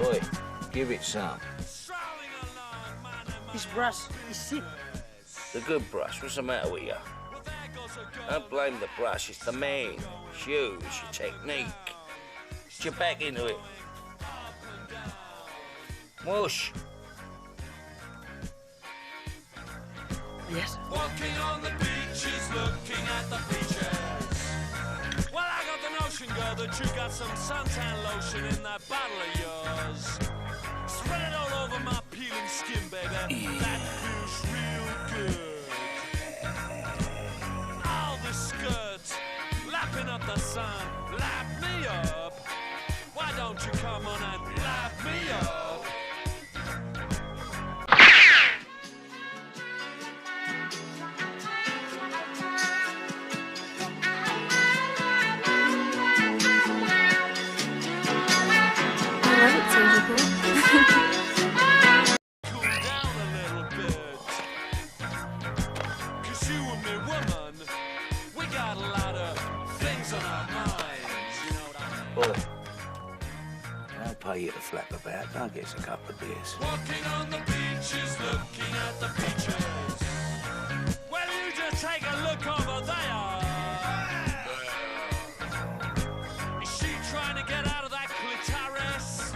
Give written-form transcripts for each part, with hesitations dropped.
Oi, give it some. This brass is sick. The good brush, what's the matter with you? Don't blame the brush, it's the man. It's you, it's your technique. Get your back into it. Whoosh. Yes. Walking on the beaches, looking at the beaches. Well, I got the notion, girl, that you got some suntan lotion in that bottle of yours. Spread it all over my peeling skin, baby. That feels real good. All the skirts, lapping up the sun, lap me up. Why don't you come on and lap me up? I'll pay you to flap about. I'll get us a couple of beers. Walking on the beaches, looking at the beaches. Well, you just take a look over there. Is she trying to get out of that clitoris?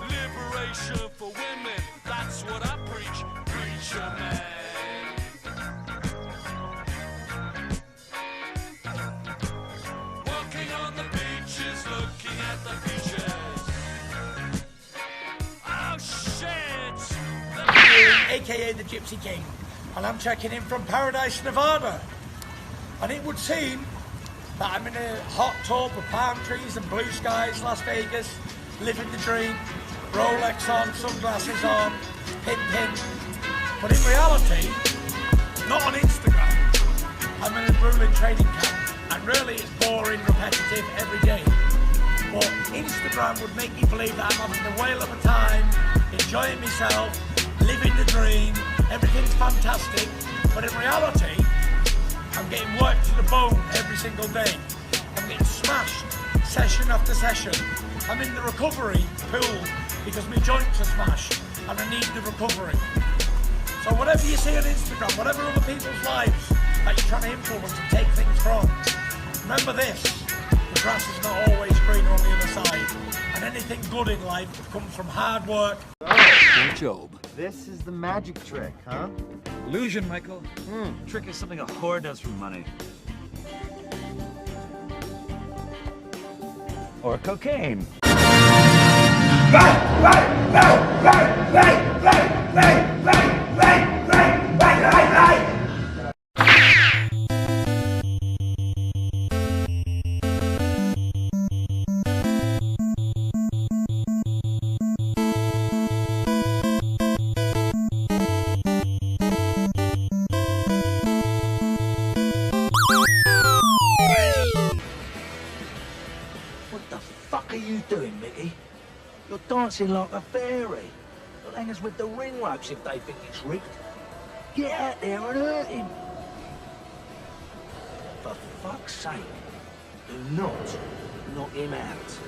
Liberation for women, that's what I preach. Preacher man. Walking on the beaches, looking at the beaches. AKA the Gypsy King, and I'm checking in from Paradise, Nevada. And it would seem that I'm in a hot tub with palm trees and blue skies, Las Vegas, living the dream, Rolex on, sunglasses on, pin. But in reality, not on Instagram, I'm in a grueling training camp, and really it's boring, repetitive every day. But Instagram would make me believe that I'm having the whale of a time, enjoying myself, living the dream, everything's fantastic, but in reality, I'm getting worked to the bone every single day. I'm getting smashed session after session. I'm in the recovery pool because my joints are smashed and I need the recovery. So whatever you see on Instagram, whatever other people's lives that you're trying to influence and take things from, remember this, the grass is not always greener on the other side, and anything good in life comes from hard work. Good job. This is the magic trick, huh? Illusion, Michael. Trick is something a whore does for money. Or cocaine. What the fuck are you doing, Mickey? You're dancing like a fairy. You'll hang us with the ring ropes if they think it's rigged. Get out there and hurt him. For fuck's sake, do not knock him out.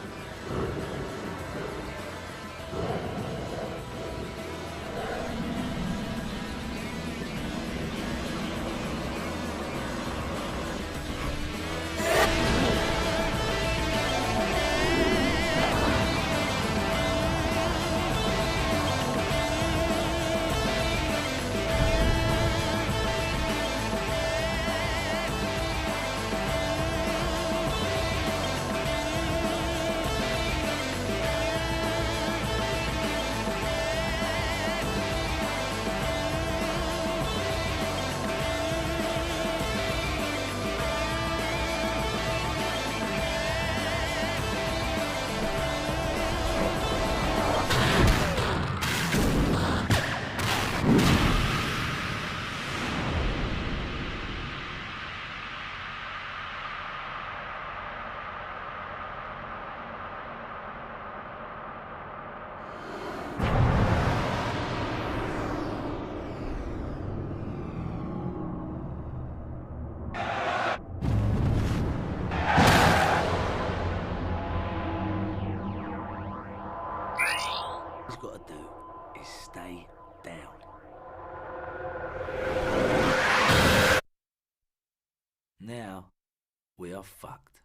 fucked.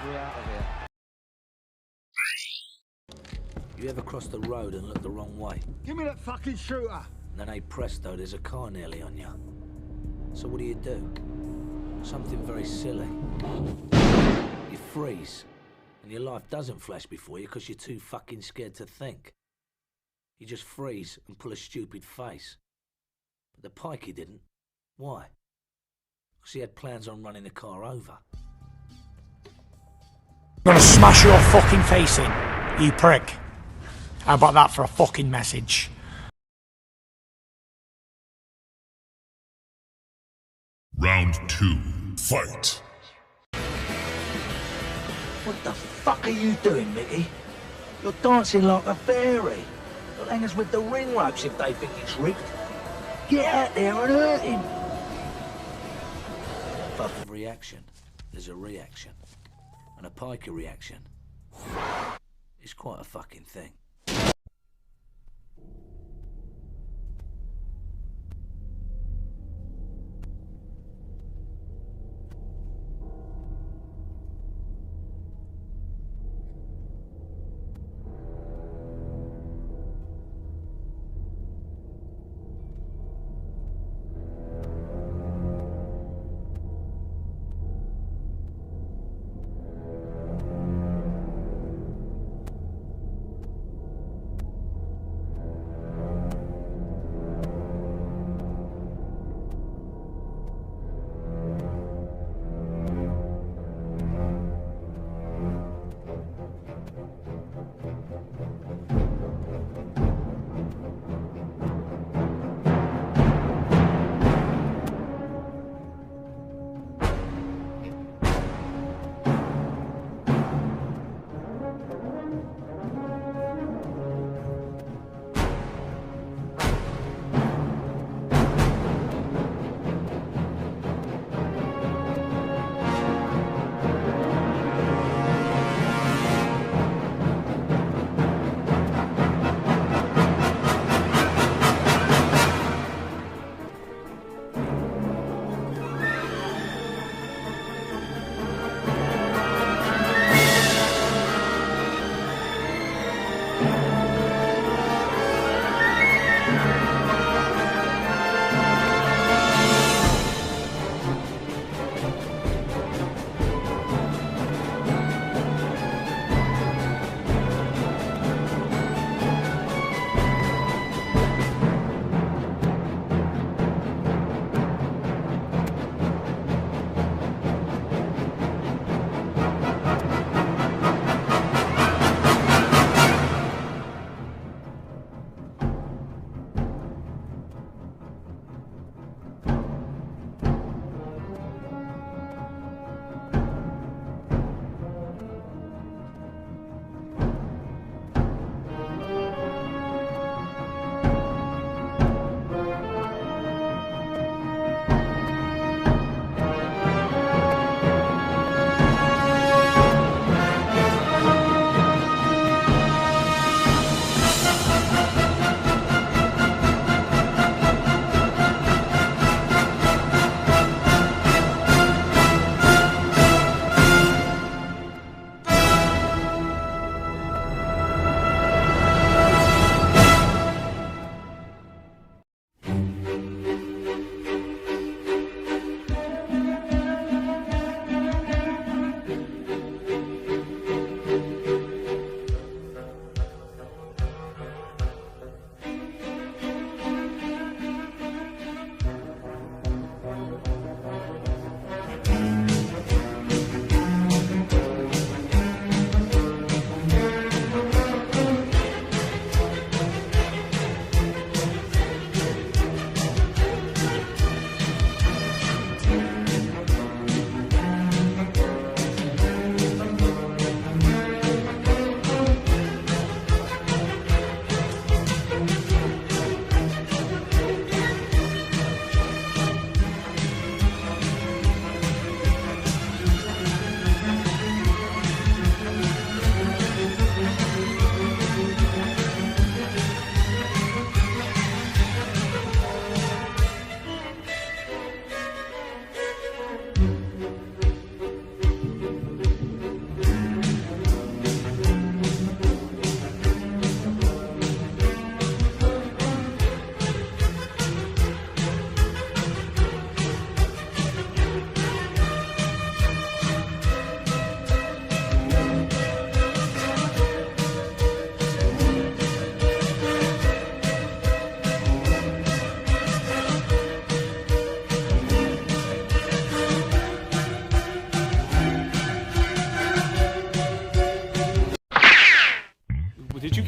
We're out of here. You ever cross the road and look the wrong way? Give me that fucking shooter. And then, hey presto, there's a car nearly on you. So what do? Something very silly. You freeze. And your life doesn't flash before you because you're too fucking scared to think. You just freeze and pull a stupid face. But the pikey didn't. Why? Because he had plans on running the car over. I'm gonna smash your fucking face in, you prick. How about that for a fucking message? Round 2, fight. What the fuck are you doing, Mickey? You're dancing like a fairy. You'll hang us with the ring ropes if they think it's rigged. Get out there and hurt him. Above the reaction, there's a reaction. And a piker reaction is quite a fucking thing.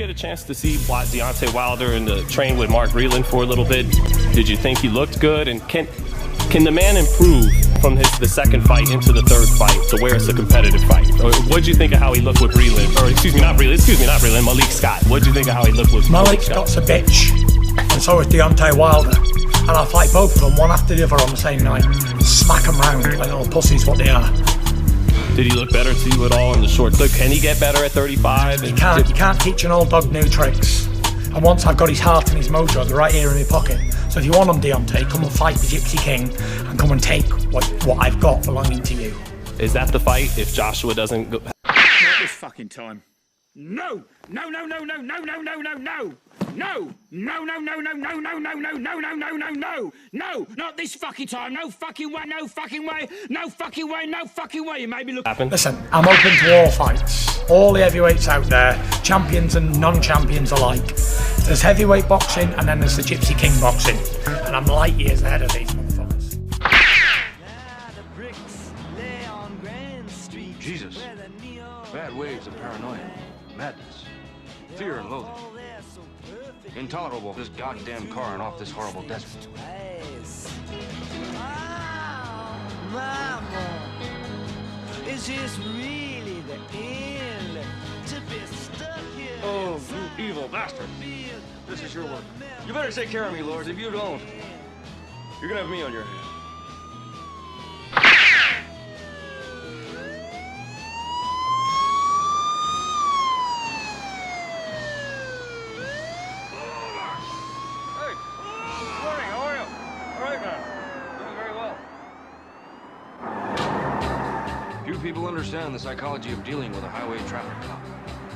get a chance to see Deontay Wilder and train with Mark Breland for a little bit? Did you think he looked good? And can the man improve from the second fight into the third fight to where it's a competitive fight? Or what did you think of how he looked with Breland? Or excuse me, not Breland, Malik Scott. What did you think of how he looked with Malik Scott's a bitch, and so is Deontay Wilder. And I'll fight both of them, one after the other on the same night. Smack them round like little pussies, what they are. Did he look better to you at all in the short clip? Can he get better at 35? You can't teach an old dog new tricks. And once I've got his heart and his mojo right here in my pocket. So if you want him, Deontay, come and fight the Gypsy King and come and take what I've got belonging to you. Is that the fight if Joshua doesn't go? Not this fucking time. No! No, no, no, no, no, no, no, no, no! No! No, no, no, no, no, no, no, no, no, no, no, no, no! No! Not this fucking time! No fucking way, no fucking way, no fucking way, no fucking way! You made me look... Listen, I'm open to all fights. All the heavyweights out there, champions and non-champions alike. There's heavyweight boxing and then there's the Gypsy King boxing. And I'm light years ahead of these motherfuckers. Jesus. Bad waves of paranoia, madness, fear and loathing. Intolerable, this goddamn car and off this horrible desert. Mama, is this really the end? To be stuck here. Oh, you evil bastard. This is your work. You better take care of me, Lord. If you don't, you're gonna have me on your hands. People understand the psychology of dealing with a highway traffic cop.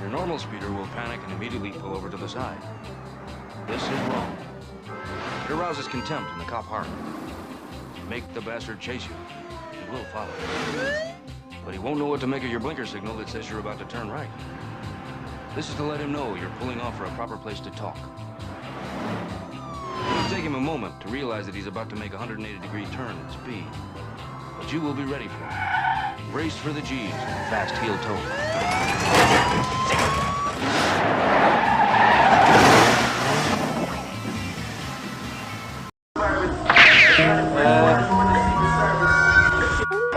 Your normal speeder will panic and immediately pull over to the side. This is wrong. It arouses contempt in the cop heart. Make the bastard chase you. He will follow. But he won't know what to make of your blinker signal that says you're about to turn right. This is to let him know you're pulling off for a proper place to talk. It'll take him a moment to realize that he's about to make a 180-degree turn at speed. But you will be ready for it. Brace for the G's, fast heel toe.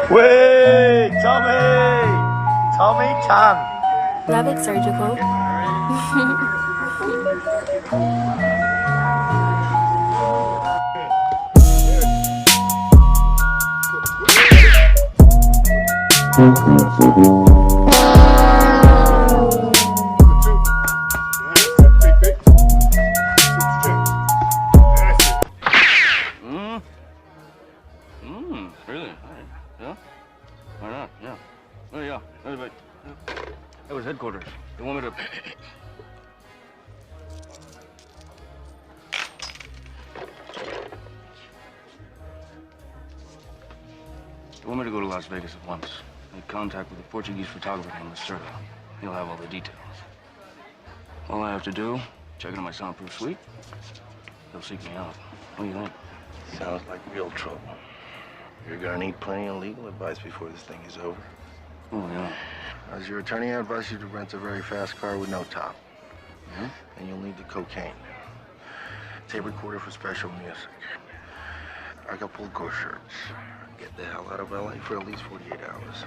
Wait, Tommy Tan. Rabbit surgical. Really? Yeah? Why not? Yeah. Oh, yeah. That was headquarters. They want me to... They want me to go to Las Vegas at once. Make contact with a Portuguese photographer named Lacerda. He'll have all the details. All I have to do, check into my soundproof suite. They'll seek me out. What do you think? Sounds like real trouble. You're gonna need plenty of legal advice before this thing is over. Oh, yeah. As your attorney, I advise you to rent a very fast car with no top. Yeah? And you'll need the cocaine. Tape recorder for special music. Acapulco shirts. Get the hell out of LA for at least 48 hours.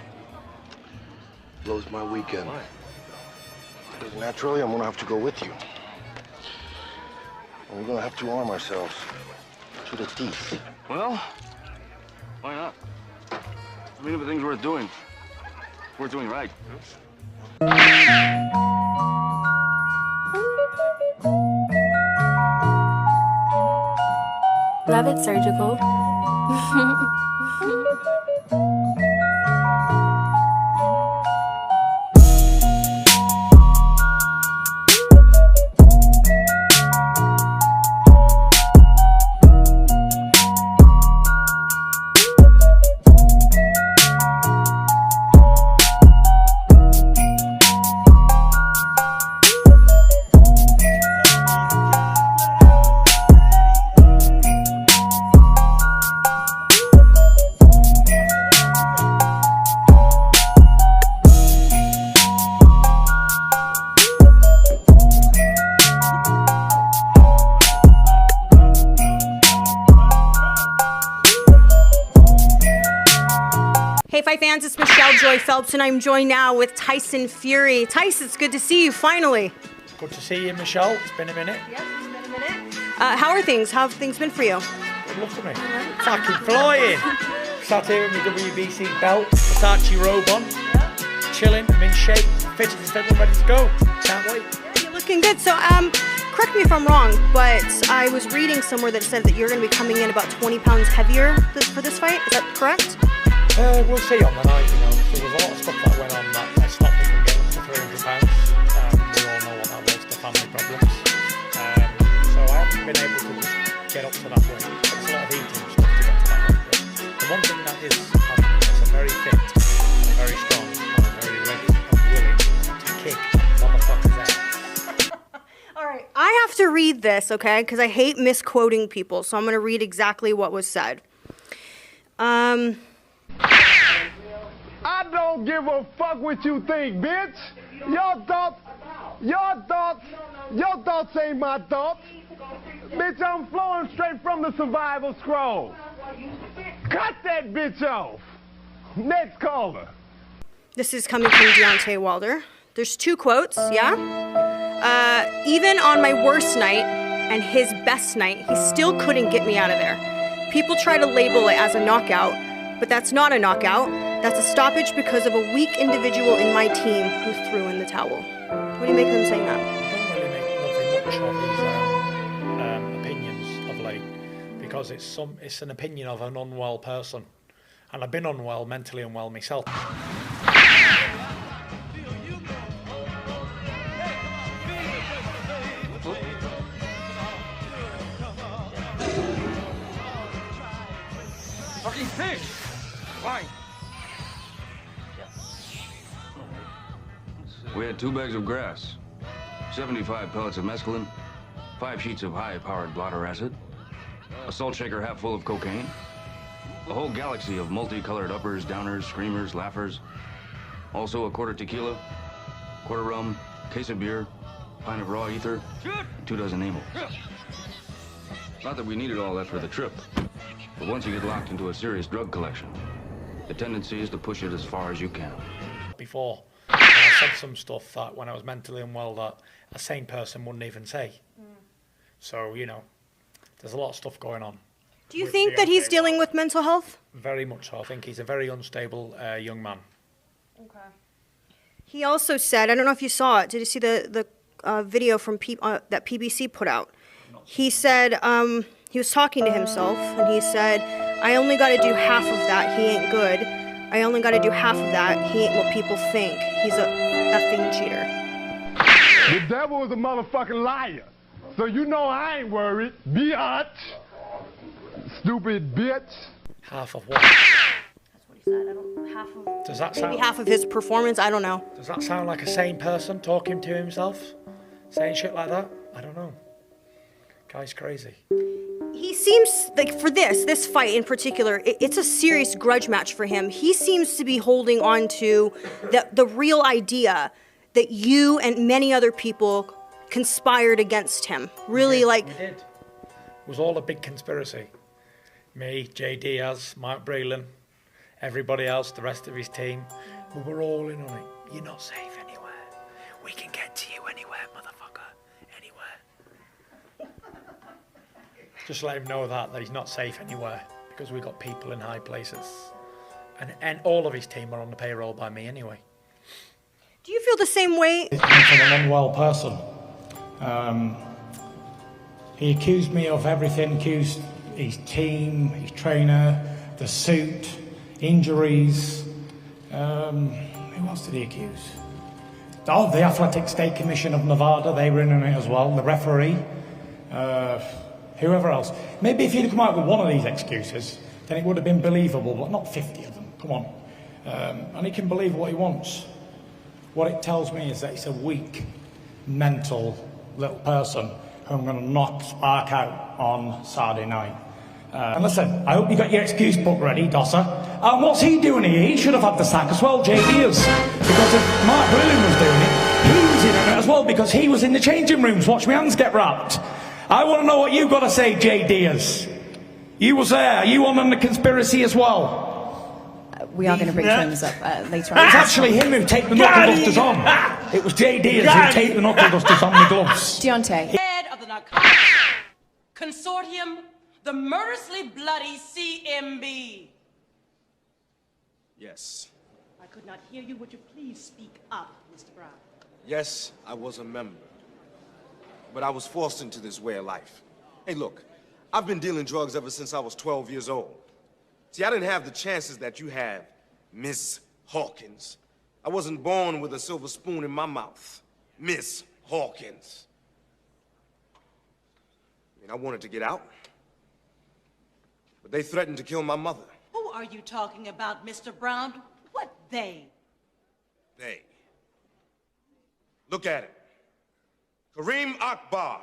Blows my weekend. Why? Because naturally, I'm gonna have to go with you. And we're gonna have to arm ourselves to the teeth. Well, why not? I mean, if the thing's worth doing, it's worth doing right. Rabbit surgical. Joy Phelps, and I'm joined now with Tyson Fury. Tyson, it's good to see you, finally. Good to see you, Michelle. It's been a minute. Yep, it's been a minute. How are things? How have things been for you? Good luck to me. Fucking flying. Sat here with my WBC belt, Versace robe on, chilling, I'm in shape, fit as a fiddle, ready to go. Can't wait. Yeah, you're looking good. So, correct me if I'm wrong, but I was reading somewhere that said that you're going to be coming in about 20 pounds heavier for this fight. Is that correct? We'll see on the night, you know. There was a lot of stuff that went on that stopped me from getting up to 300 pounds. We all know what that was, the family problems. So I haven't been able to just get up to that weight. It's a lot of eating stuff to get to that weight. But the one thing that is happening is I'm very fit, I'm very strong, and I'm very ready and willing to kick motherfuckers' ass. All right, I have to read this, okay? Because I hate misquoting people, so I'm going to read exactly what was said. I don't give a fuck what you think, bitch. Your thoughts ain't my thoughts. Bitch, I'm flowing straight from the survival scroll. Cut that bitch off. Next caller. This is coming from Deontay Wilder. There's 2 quotes, yeah? Even on my worst night and his best night, he still couldn't get me out of there. People try to label it as a knockout, but that's not a knockout. That's a stoppage because of a weak individual in my team who threw in the towel. What do you make of them saying that? I don't really make nothing much of his opinions of late, because it's an opinion of an unwell person, and I've been unwell, mentally unwell myself. Fucking fish! Fine. We had 2 bags of grass, 75 pellets of mescaline, 5 sheets of high-powered blotter acid, a salt shaker half full of cocaine, a whole galaxy of multicolored uppers, downers, screamers, laughers, also a quarter tequila, quarter rum, case of beer, pint of raw ether, 2 dozen amyls. Not that we needed all that for the trip, but once you get locked into a serious drug collection, the tendency is to push it as far as you can. Before, I said some stuff that when I was mentally unwell that a sane person wouldn't even say. So, you know, there's a lot of stuff going on. Do you think that he's dealing with mental health? Very much so. I think he's a very unstable young man. Okay. He also said, I don't know if you saw it, did you see the video from that PBC put out? He said, he was talking to himself, and he said, I only got to do half of that, he ain't good. I only got to do half of that, he ain't what people think. He's a effing cheater. The devil is a motherfucking liar. So you know I ain't worried. Biatch. Stupid bitch. Half of what? That's what he said. I don't, half of, does that maybe half of his performance, I don't know. Does that sound like a sane person talking to himself? Saying shit like that? I don't know. Guy's crazy. He seems like, for this fight in particular, it's a serious grudge match for him. He seems to be holding on to the real idea that you and many other people conspired against him. Really, like... We did. It was all a big conspiracy. Me, Jay Diaz, Mark Breland, everybody else, the rest of his team. We were all in on it. You're not safe anywhere. We can get to you anywhere, motherfucker. Anywhere. Just let him know that he's not safe anywhere, because we got people in high places. And all of his team are on the payroll by me anyway. Do you feel the same way? He's from an unwell person. He accused me of everything, accused his team, his trainer, the suit, injuries. Who else did he accuse? Oh, the Athletic State Commission of Nevada, they were in on it as well, the referee, whoever else. Maybe if he'd come out with one of these excuses, then it would have been believable, but not 50 of them, come on. And he can believe what he wants. What it tells me is that he's a weak, mental little person who I'm going to knock spark out on Saturday night. And listen, I hope you got your excuse book ready, Dosser. What's he doing here? He should have had the sack as well, Jay Diaz. Because if Mark Breland was doing it, he was in on it as well, because he was in the changing rooms. Watch my hands get wrapped. I want to know what you've got to say, Jay Diaz. You was there. You on the conspiracy as well? We are going to bring Jones up later on. It was actually him who taped the knuckle dusters on. It was JD who taped the knuckle dusters on the gloves. Deontay. Head of the narcotics consortium, the murderously bloody CMB. Yes. I could not hear you. Would you please speak up, Mr. Brown? Yes, I was a member. But I was forced into this way of life. Hey, look, I've been dealing drugs ever since I was 12 years old. See, I didn't have the chances that you have, Miss Hawkins. I wasn't born with a silver spoon in my mouth, Miss Hawkins. I mean, I wanted to get out, but they threatened to kill my mother. Who are you talking about, Mr. Brown? What they? They. Look at it. Kareem Akbar.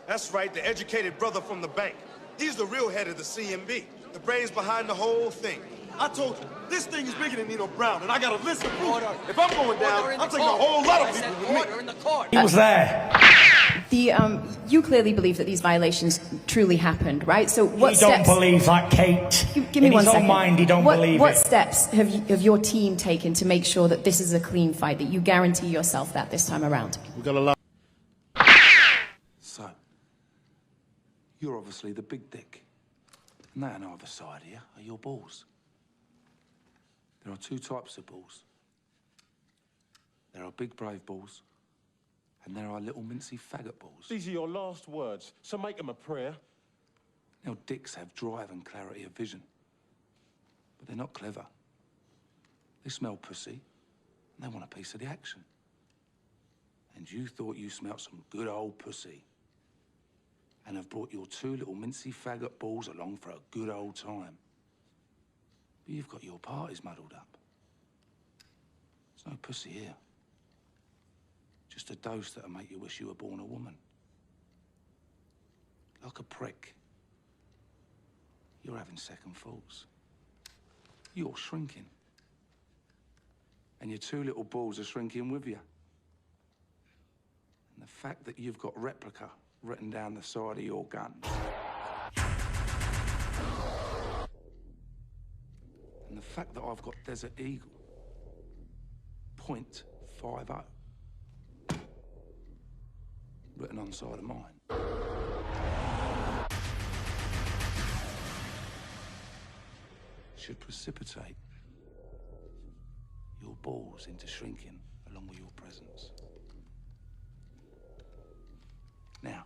That's right, the educated brother from the bank. He's the real head of the CMB, the brains behind the whole thing. I told you, this thing is bigger than Nino Brown, and I got a list of proof. If I'm going down, I'm taking a whole lot of people with me. He was there. You clearly believe that these violations truly happened, right? So what He steps... don't believe that, Kate. Give me In one his own second. mind, he don't believe What it. steps have your team taken to make sure that this is a clean fight, that you guarantee yourself that this time around? We got a lot. So, you're obviously the big dick. And that on either side here are your balls. There are two types of balls. There are big brave balls, and there are little mincy faggot balls. These are your last words, so make them a prayer. Now, dicks have drive and clarity of vision, but they're not clever. They smell pussy, and they want a piece of the action. And you thought you smelt some good old pussy, and have brought your two little mincy faggot balls along for a good old time. But you've got your parties muddled up. There's no pussy here. Just a dose that'll make you wish you were born a woman. Like a prick. You're having second thoughts. You're shrinking. And your two little balls are shrinking with you. And the fact that you've got replica written down the side of your gun. And the fact that I've got Desert Eagle .50 written on the side of mine. Should precipitate your balls into shrinking along with your presence. Now,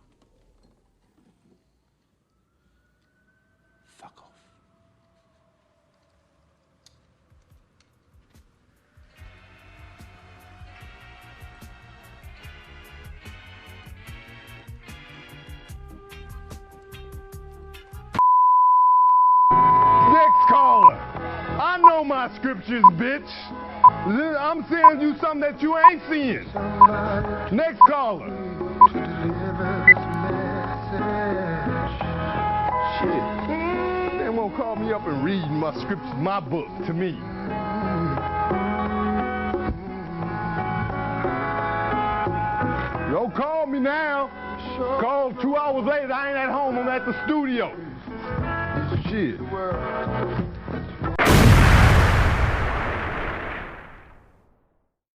fuck off. Next caller. I know my scriptures, bitch. I'm saying you something that you ain't seeing. Next caller. Shit. They won't call me up and read my scriptures, my book to me. Don't call me now. Call 2 hours later. I ain't at home. I'm at the studio. Shit.